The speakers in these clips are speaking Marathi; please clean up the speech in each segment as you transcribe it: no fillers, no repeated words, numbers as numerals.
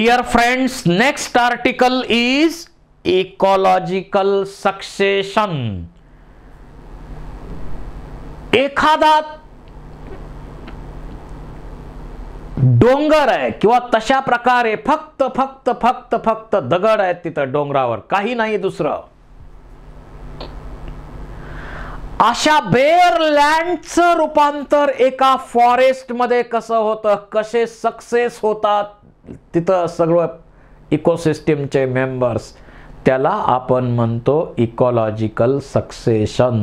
Dear friends, next article is ecological succession. एखादा डोंगर आहे किंवा तशा प्रकारे फक्त दगड आहेत तिथं डोंगरावर, काही नाही दुसरं. अशा बेअर लँडचं रूपांतर एका फॉरेस्ट मध्ये कसं होतं, कसे सक्सेस होतात तिथं सगळं इकोसिस्टीमचे मेंबर्स, त्याला आपण म्हणतो इकॉलॉजिकल सक्सेशन.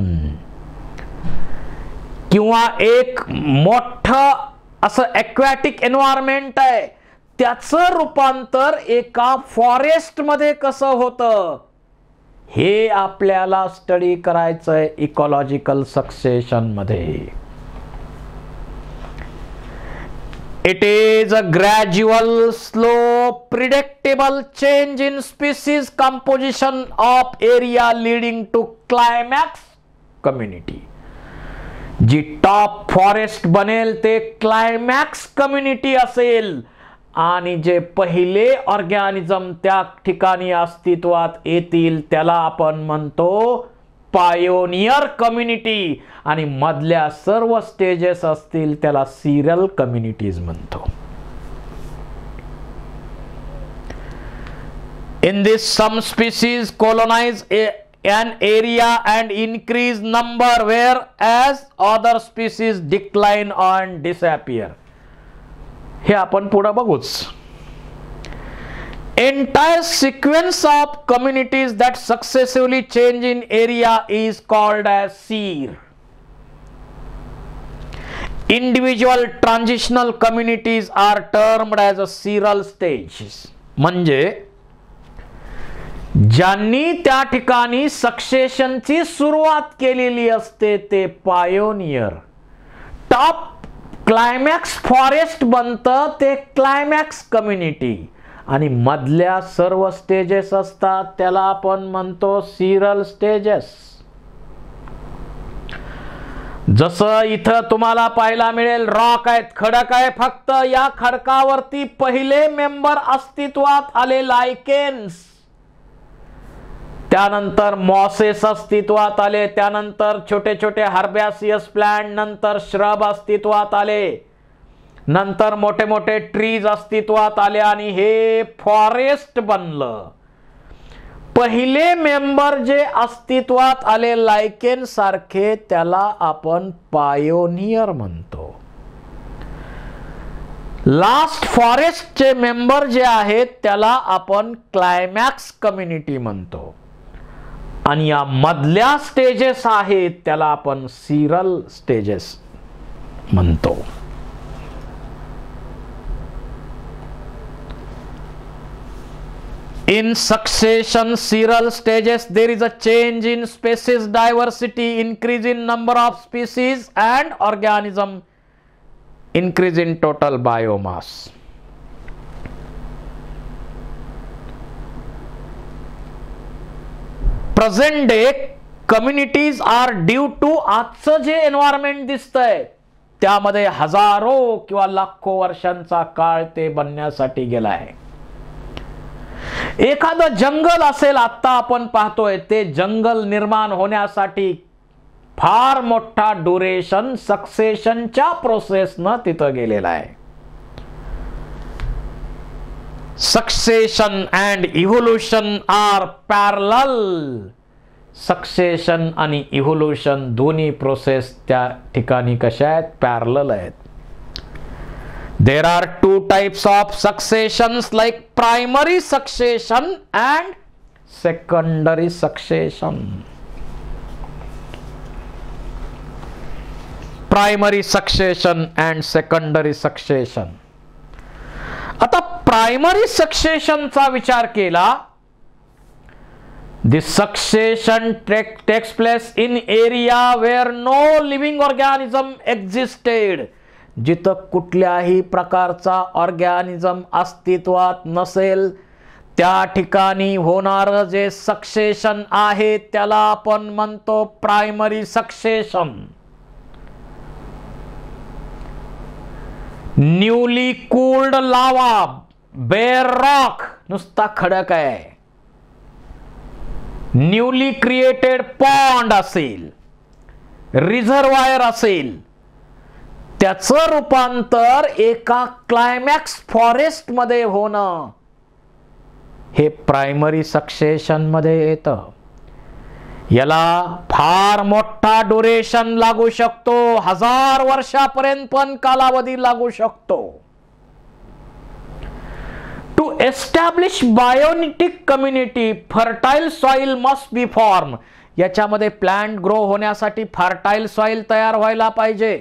किंवा एक मोठं असं एक्वॅटिक एन्व्हायरमेंट आहे, त्याचं रूपांतर एका फॉरेस्ट मध्ये कसं होतं हे आपल्याला स्टडी करायचंय इकॉलॉजिकल सक्सेशन मध्ये. It is a gradual slow predictable change in species composition of area leading to climax community. जी टॉप फॉरेस्ट बनेल ते क्लायमॅक्स कम्युनिटी असेल आणि जे पहिले ऑर्गॅनिझम त्या ठिकाणी अस्तित्वात येतील त्याला आपण म्हणतो पायोनियर कम्युनिटी, आणि मधल्या सर्व स्टेजेस असतील त्याला सिरियल कम्युनिटीज म्हणतो. In this some species colonize an area and increase number, whereas other species decline and disappear. हे आपण पुढे बघूच. Entire sequence of communities that successively change in area is called as seer. Individual transitional communities are termed as a seral stages. म्हणजे ज्यांनी त्या ठिकाणी सक्सेशनची सुरुवात केलेली असते ते पायोनियर. टॉप क्लायमॅक्स फॉरेस्ट बनतं ते क्लायमॅक्स कम्युनिटी, आणि मधल्या सर्व स्टेजेस असतात त्याला आपण म्हणतो सिरल स्टेजेस. जसं इथं तुम्हाला पाहायला मिळेल रॉक आहेत, खडक आहे, फक्त या खडकावरती पहिले मेंबर अस्तित्वात आले लायकेन्स, त्यानंतर मॉसेस अस्तित्वात आले, त्यानंतर छोटे छोटे हर्बॅसियस प्लांट, नंतर श्रब अस्तित्वात आले, नंतर मोठे मोठे ट्रीज अस्तित्वात आले आणि हे फॉरेस्ट बनलं. पहिले मेंबर जे अस्तित्वात आले लायकेन सारखे त्याला आपण पायोनियर म्हणतो. लास्ट फॉरेस्टचे मेंबर जे आहेत त्याला आपण क्लायमॅक्स कम्युनिटी म्हणतो, आणि या मधल्या स्टेजेस आहेत त्याला आपण सिरल स्टेजेस म्हणतो. In succession seral stages there is a change in species diversity, increase in number of species and organism, increase in total biomass. Present day communities are due to आजचं जे एन्व्हायरमेंट दिसतंय त्यामध्ये हजारो किंवा लाखो वर्षांचा काळ ते बनण्यासाठी गेलाय. एखादं जंगल असेल, आता आपण पाहतोय ते जंगल निर्माण होण्यासाठी फार मोठा ड्युरेशन सक्सेशनच्या प्रोसेसनं तिथं गेलेला आहे. Succession and evolution are parallel. Succession आणि इव्होल्युशन दोन्ही प्रोसेस त्या ठिकाणी कशा आहेत, पॅरलल आहेत. There are two types of successions like primary succession and secondary succession. Primary succession and secondary succession. आता प्रायमरी सक्सेशन चा विचार केला, the succession takes place in area where no living organism existed. जिथं कुठल्याही प्रकारचा ऑर्गॅनिझम अस्तित्वात नसेल त्या ठिकाणी होणारं जे सक्सेशन आहे त्याला आपण म्हणतो प्रायमरी सक्सेशन. न्यूली कूल्ड लावा बेअर रॉक नुसता खडक आहे, न्यूली क्रिएटेड पॉन्ड असेल, रिझर्वायर असेल, त्याचं रूपांतर एका क्लायमॅक्स फॉरेस्ट मध्ये होणं हे प्रायमरी सक्सेशन मध्ये येतं. याला फार मोठा ड्युरेशन लागू शकतो, 1000 वर्षापर्यंत पण कालावधी लागू शकतो. To establish biotic community fertile soil must be form. याच्यामध्ये प्लांट ग्रो होण्यासाठी फर्टाईल सॉइल तयार व्हायला पाहिजे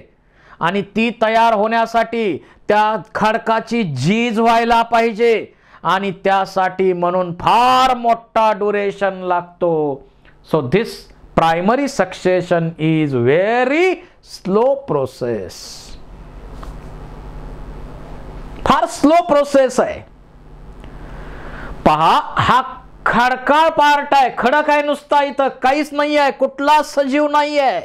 आणि ती तयार होण्यासाठी त्या खडकाची झीज व्हायला पाहिजे आणि त्यासाठी म्हणून फार मोठा ड्युरेशन लागतो. So this primary succession is very slow process. फार स्लो प्रोसेस आहे. पहा, हा खडकाळ पार्ट आहे, खडक आहे नुसता, इथं काहीच नाही आहे, कुठला सजीव नाही आहे.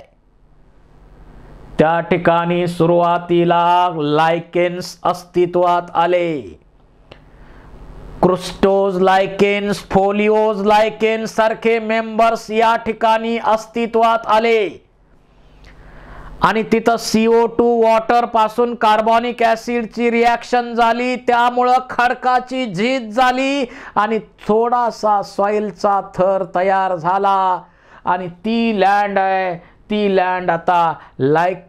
त्या ठिकाणी सुरुवातीला लायकेन्स अस्तित्वात आले. क्रुस्टोज लायकेन्स, फोलिओज लायकेन्स सारखे मेंबर्स या ठिकाणी अस्तित्वात आले आणि तिथं CO2 वॉटर पासून कार्बोनिक ऍसिडची रिॲक्शन झाली, त्यामुळं खडकाची झीज झाली आणि थोडासा सॉइलचा थर तयार झाला आणि ती लँड आहे. ती लँड आता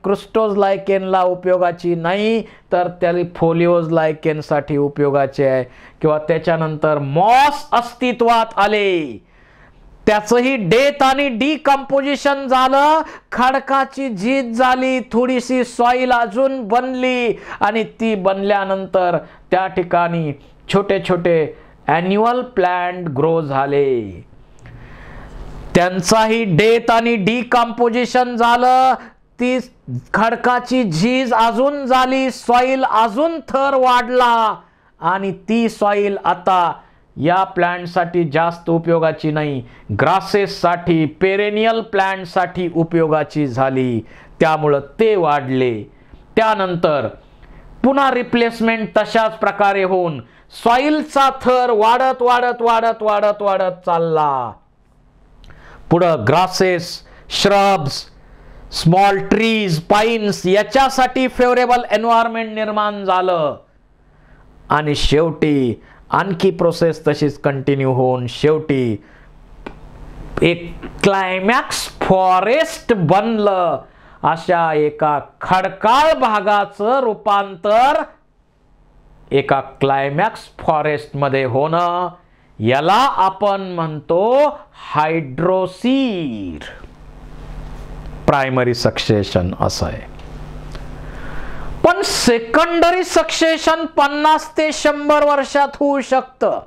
क्रुस्टोज लायकेनला उपयोगाची नाही, तर त्याला फोलिओज लायकेन साठी उपयोगाची आहे. किंवा त्याच्यानंतर मॉस अस्तित्वात आले, त्याचंही डेथ आणि डिकम्पोजिशन झालं, खडकाची झीज झाली, थोडीशी सॉइल अजून बनली आणि ती बनल्यानंतर त्या ठिकाणी छोटे छोटे ॲन्युअल प्लांट ग्रो झाले. त्यांचाही डेथ आणि डिकम्पोजिशन झालं, ती खडकाची झीज अजून झाली, सॉइल अजून थर वाढला आणि ती सॉइल आता या प्लांटसाठी जास्त उपयोगाची नाही, ग्रासेससाठी, पेरेनियल प्लांटसाठी उपयोगाची झाली, त्यामुळं ते वाढले. त्यानंतर पुन्हा रिप्लेसमेंट तशाच प्रकारे होऊन सॉइलचा थर वाढत वाढत वाढत वाढत वाढत चालला. पुढं ग्रासेस, श्रब्स, स्मॉल ट्रीज, पाईन्स याच्यासाठी फेवरेबल एन्व्हायरमेंट निर्माण झालं आणि शेवटी आणखी प्रोसेस तशीच कंटिन्यू होऊन शेवटी एक क्लायमॅक्स फॉरेस्ट बनलं. अशा एका खडकाळ भागाचं रूपांतर एका क्लायमॅक्स फॉरेस्ट मध्ये होणं याला आपण म्हणतो हायड्रोसीर. प्रायमरी सक्सेशन असं आहे. पण सेकंडरी सक्सेशन 50 ते 100 वर्षात होऊ शकतं.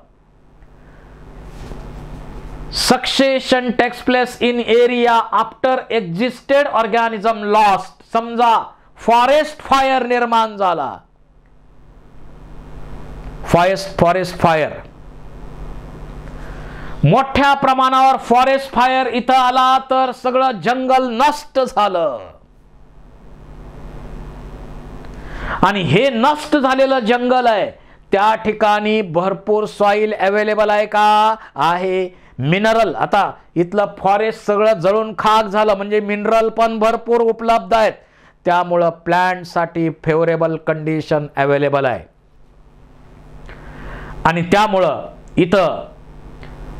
Succession takes place in area after existed organism lost. समजा फॉरेस्ट फायर निर्माण झाला, फॉरेस्ट फायर, मोठ्या प्रमाणावर फॉरेस्ट फायर इथं आला तर सगळं जंगल नष्ट झालं आणि हे नष्ट झालेलं जंगल आहे त्या ठिकाणी भरपूर सॉइल अवेलेबल आहे का? आहे. मिनरल, आता इथलं फॉरेस्ट सगळं जळून खाक झालं म्हणजे मिनरल पण भरपूर उपलब्ध आहेत, त्यामुळं प्लांट साठी फेवरेबल कंडिशन अवेलेबल आहे आणि त्यामुळं इथं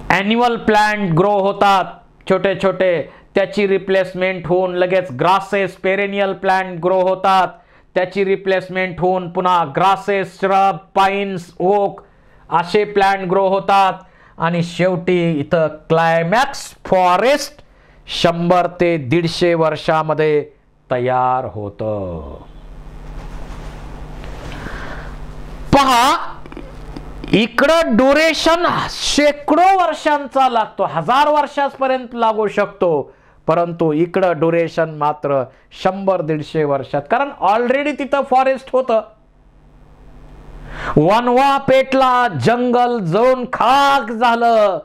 ॲन्युअल प्लांट ग्रो होतात छोटे छोटे, त्याची रिप्लेसमेंट होऊन लगेच ग्रासेस, पेरेनियल प्लांट ग्रो होतात, त्याची रिप्लेसमेंट होऊन पुन्हा ग्रासेस, श्रब, पाईन्स, ओक असे प्लांट ग्रो होतात आणि शेवटी इथं क्लायमॅक्स फॉरेस्ट 100 ते 150 वर्षामध्ये तयार होतं. पहा, इकडं ड्युरेशन शेकडो वर्षांचा लागतो, 1000 वर्षांपर्यंत लागू शकतो, परंतु इकडं ड्युरेशन मात्र 100-150 वर्षात, कारण ऑलरेडी तिथं फॉरेस्ट होतं. वनवा पेटला, जंगल जळून खाक झालं,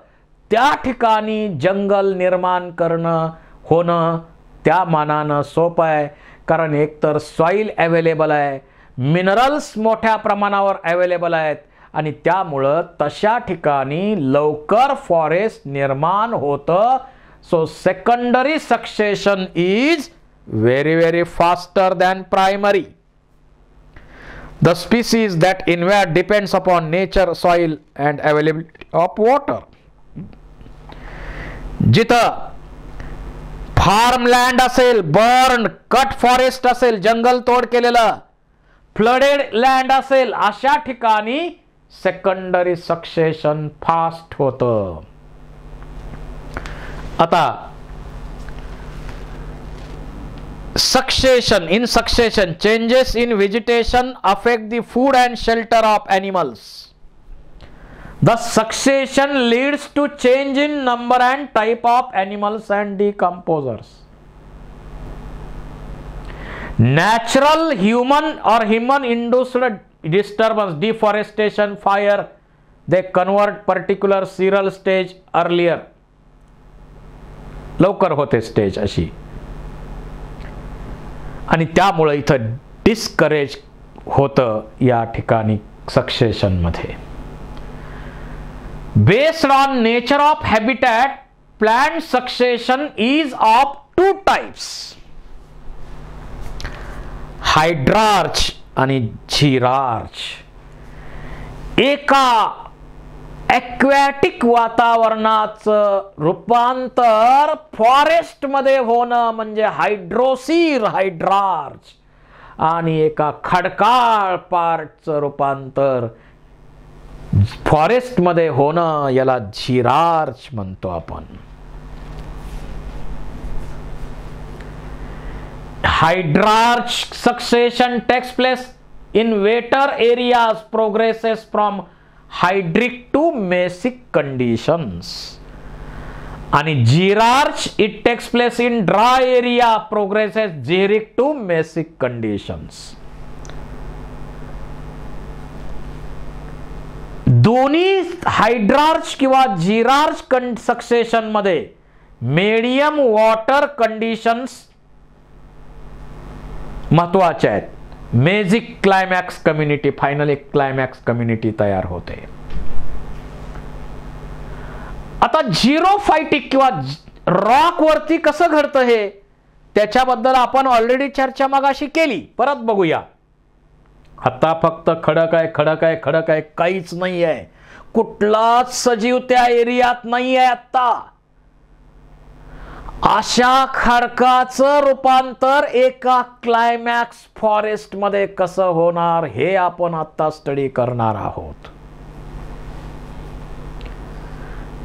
त्या ठिकाणी जंगल निर्माण करणं होणं त्या मानानं सोपं आहे, कारण एकतर सॉइल अवेलेबल आहे, मिनरल्स मोठ्या प्रमाणावर अवेलेबल आहेत आणि त्यामुळं तशा ठिकाणी लवकर फॉरेस्ट निर्माण होतं. So secondary succession is very faster than primary. The species that invade depends upon nature, soil and availability of water. जिथं फार्मलँड असेल, बर्न कट फॉरेस्ट असेल, जंगल तोड केलेलं, फ्लडेड लँड असेल, अशा ठिकाणी सेकंडरी सक्सेशन फास्ट होतं. आता succession, in succession, changes in vegetation affect the food and shelter of animals. The succession leads to change in number and type of animals and decomposers. Natural human or human induced disturbance, deforestation, fire, they convert particular cereal stage earlier. लवकर होते स्टेज अशी, आणि त्यामुळे इथं डिस्करेज होतं या ठिकाणी सक्सेशन मध्ये. Based on nature of habitat, plant succession is of two types, hydrarch आणि झिरार्च. एका ॲक्वॅटिक वातावरणाचं रूपांतर फॉरेस्ट मध्ये होणं म्हणजे हायड्रोसीर हायड्रार्च, आणि एका खडकाळ पार्टचं रूपांतर फॉरेस्ट मध्ये होणं याला झिरार्च म्हणतो आपण. Hydrarch succession takes place in wetter areas, progresses from hydric to mesic conditions, आणि झिरार्च it takes place in dry area, progresses xeric to mesic conditions. दोन्ही हायड्रार्च किंवा झिरार्च सक्सेशन मध्ये मीडियम वॉटर कंडिशन्स महत्वाचे आहेत. मेजिक क्लायमॅक्स कम्युनिटी, फायनल एक क्लायमॅक्स कम्युनिटी तयार होते. आता झिरोफायटिक किंवा रॉक वरती कसं घडतं हे, त्याच्याबद्दल आपण ऑलरेडी चर्चा मगाशी केली. परत बघूया. आता फक्त खडक आहे, खडक आहे, खडक आहे, काहीच नाही आहे, कुठलाच सजीव त्या एरियात नाही आहे. आता अशा खडकाचं रूपांतर एका क्लायमॅक्स फॉरेस्ट मध्ये कसं होणार हे आपण आता स्टडी करणार आहोत.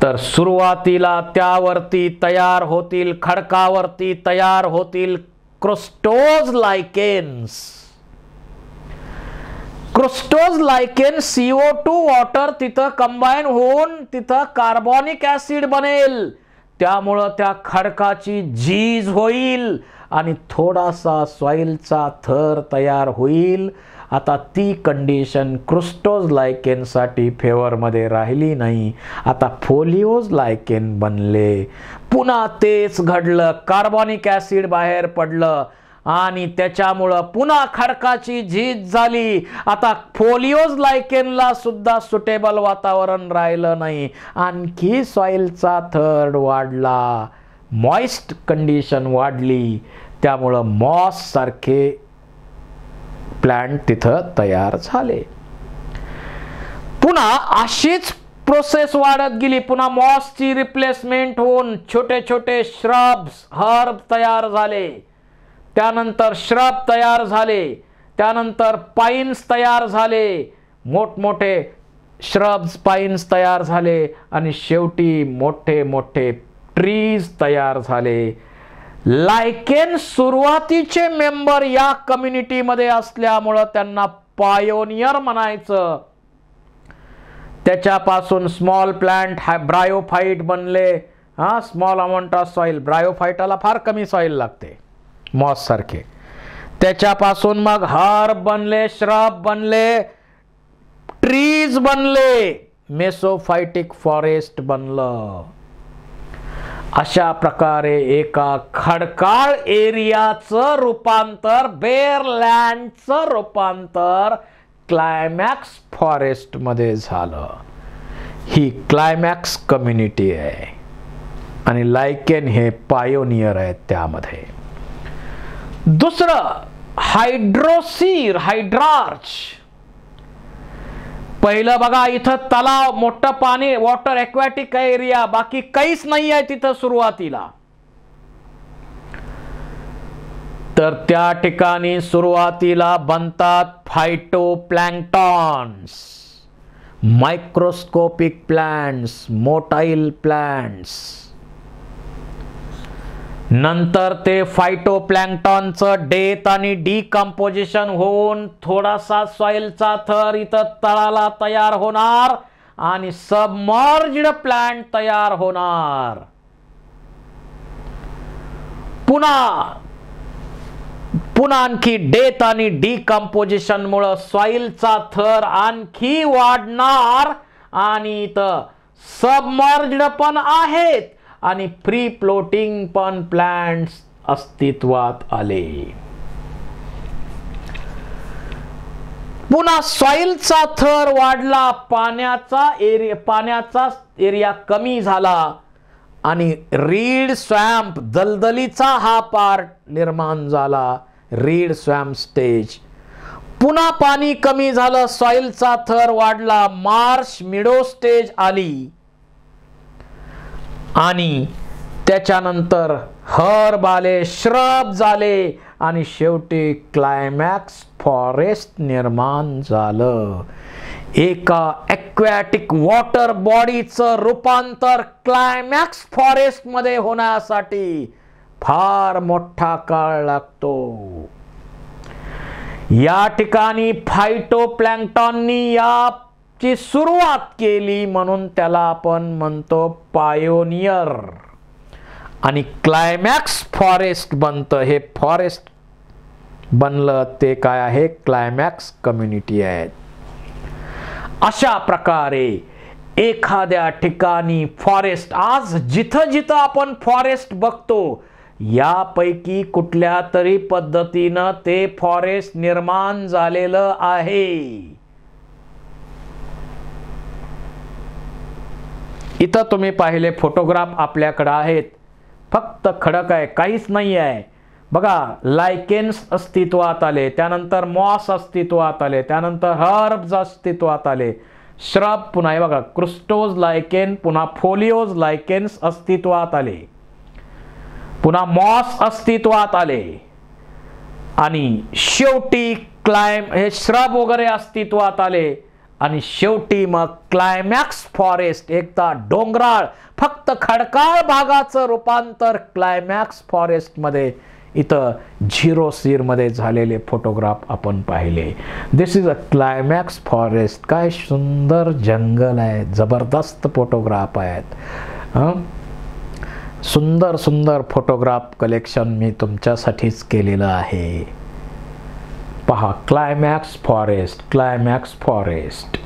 तर सुरुवातीला त्यावरती तयार होतील, खडकावरती तयार होतील क्रुस्टोज लायकेन्स. क्रुस्टोज लायकेन CO2 वॉटर तिथं कंबाईन होऊन तिथं कार्बोनिक ऍसिड बनेल, त्यामुळं त्या खडकाची झीज होईल आणि थोडासा सॉइलचा थर तयार होईल. आता ती कंडिशन क्रुस्टोज लायकेन साठी फेवर मध्ये राहिली नाही. आता फोलिओज लायकेन बनले. पुन्हा तेच घडलं, कार्बोनिक ऍसिड बाहेर पडलं आणि त्याच्यामुळं पुन्हा खडकाची झीज झाली. आता फोलिओज लायकेनला सुद्धा सुटेबल वातावरण राहिलं नाही. आणखी सॉइलचा थर वाढला, मॉइस्ट कंडिशन वाढली, त्यामुळं मॉस सारखे प्लांट तिथं तयार झाले. पुन्हा अशीच प्रोसेस वाढत गेली. पुन्हा मॉसची रिप्लेसमेंट होऊन छोटे छोटे श्रब्स, हर्ब तयार झाले. त्यानंतर श्रब तयार झाले. त्यानंतर पाईन्स तयार झाले. मोठमोठे श्रब्स, पाईन्स तयार झाले आणि शेवटी मोठे मोठे ट्रीज तयार झाले. लायकेन सुरुवातीचे मेंबर या कम्युनिटी मध्ये असल्यामुळं त्यांना पायोनियर म्हणायचं. त्याच्यापासून स्मॉल प्लांट ब्रायोफाइट बनले. स्मॉल अमाउंट ऑफ सॉइल, ब्रायोफाइटाला फार कमी सॉइल लागते मॉस सारखे. त्याच्यापासून मग हर्ब बनले, श्रब बनले, ट्रीज बनले, मेसोफायटिक फॉरेस्ट बनलं. अशा प्रकारे एका खडकाळ एरियाचं रूपांतर, बेअर लँडचं रूपांतर क्लायमॅक्स फॉरेस्ट मध्ये झालं. ही क्लायमॅक्स कम्युनिटी आहे आणि लायकेन हे पायोनियर आहेत त्यामध्ये. दुसरं हायड्रोसीर हायड्रार्च. पहिलं बघा, इथं तलाव, मोठं पाणी, वॉटर एक्वॅटिक एरिया, बाकी काहीच नाही आहे तिथं सुरुवातीला. तर त्या ठिकाणी सुरुवातीला बनतात फायटोप्लॅन्क्टॉन्स, मायक्रोस्कोपिक प्लांट्स, मोटाइल प्लांट्स. नंतर ते फायटोप्लॅन्क्टॉनचं डेथ आणि डिकम्पोजिशन होऊन थोडासा सॉइलचा थर इथं तळाला तयार होणार आणि सबमर्ज्ड प्लांट तयार होणार. पुन्हा आणखी डेथ आणि डिकम्पोजिशन मुळे सॉइलचा थर आणखी वाढणार आणि इथं सबमर्ज्ड पण आहेत आणि फ्री फ्लोटिंग पण प्लांट्स अस्तित्वात आले. पुन्हा सॉइलचा थर वाढला, पाण्याचा एरिया कमी झाला आणि रीड स्वॅम्प, दलदलीचा हा पार्ट निर्माण झाला, रीड स्वॅम्प स्टेज. पुन्हा पाणी कमी झालं, सॉइलचा थर वाढला, मार्श मिडो स्टेज आली आणि त्याच्यानंतर हर्ब आले, श्रब झाले आणि शेवटी क्लायमॅक्स फॉरेस्ट निर्माण झालं. एका एक्वॅटिक वॉटर बॉडीचं रूपांतर क्लायमॅक्स फॉरेस्ट मध्ये होण्यासाठी फार मोठा काळ लागतो. या ठिकाणी फायटोप्लॅन्क्टॉननी याची सुरुवात केली म्हणून त्याला आपण म्हणतो पायोनियर. आणि क्लायमॅक्स फॉरेस्ट बनतं. हे फॉरेस्ट बनलं ते काय आहे? क्लायमॅक्स कम्युनिटी आहेत. अशा प्रकारे एखाद्या ठिकाणी फॉरेस्ट, आज जिथं जिथं आपण फॉरेस्ट बघतो यापैकी कुठल्या तरी पद्धतीनं ते फॉरेस्ट निर्माण झालेलं आहे. इथं तुम्ही पाहिले फोटोग्राफ आपल्याकडे आहेत, फक्त खडक आहे, काहीच नाही आहे. बघा, लायकेन्स अस्तित्वात आले, त्यानंतर मॉस अस्तित्वात आले, त्यानंतर हर्ब्स अस्तित्वात आले, श्रब, पुन्हा हे बघा क्रुस्टोज लायकेन, पुन्हा फोलिओज लायकेन्स अस्तित्वात आले, पुन्हा मॉस अस्तित्वात आले आणि शेवटी हे श्रब वगैरे अस्तित्वात आले आणि शेवटी मग क्लायमॅक्स फॉरेस्ट, एकदा डोंगराळ फक्त खडकाळ भागाचं रूपांतर क्लायमॅक्स फॉरेस्ट मध्ये इथं झिरोसीर मध्ये झालेले फोटोग्राफ आपण पाहिले. दिस इज अ क्लायमॅक्स फॉरेस्ट. काय सुंदर जंगल आहे, जबरदस्त फोटोग्राफ आहेत. सुंदर सुंदर फोटोग्राफ कलेक्शन मी तुमच्यासाठीच केलेलं आहे. पहा, क्लायमॅक्स फॉरेस्ट, क्लायमॅक्स फॉरेस्ट.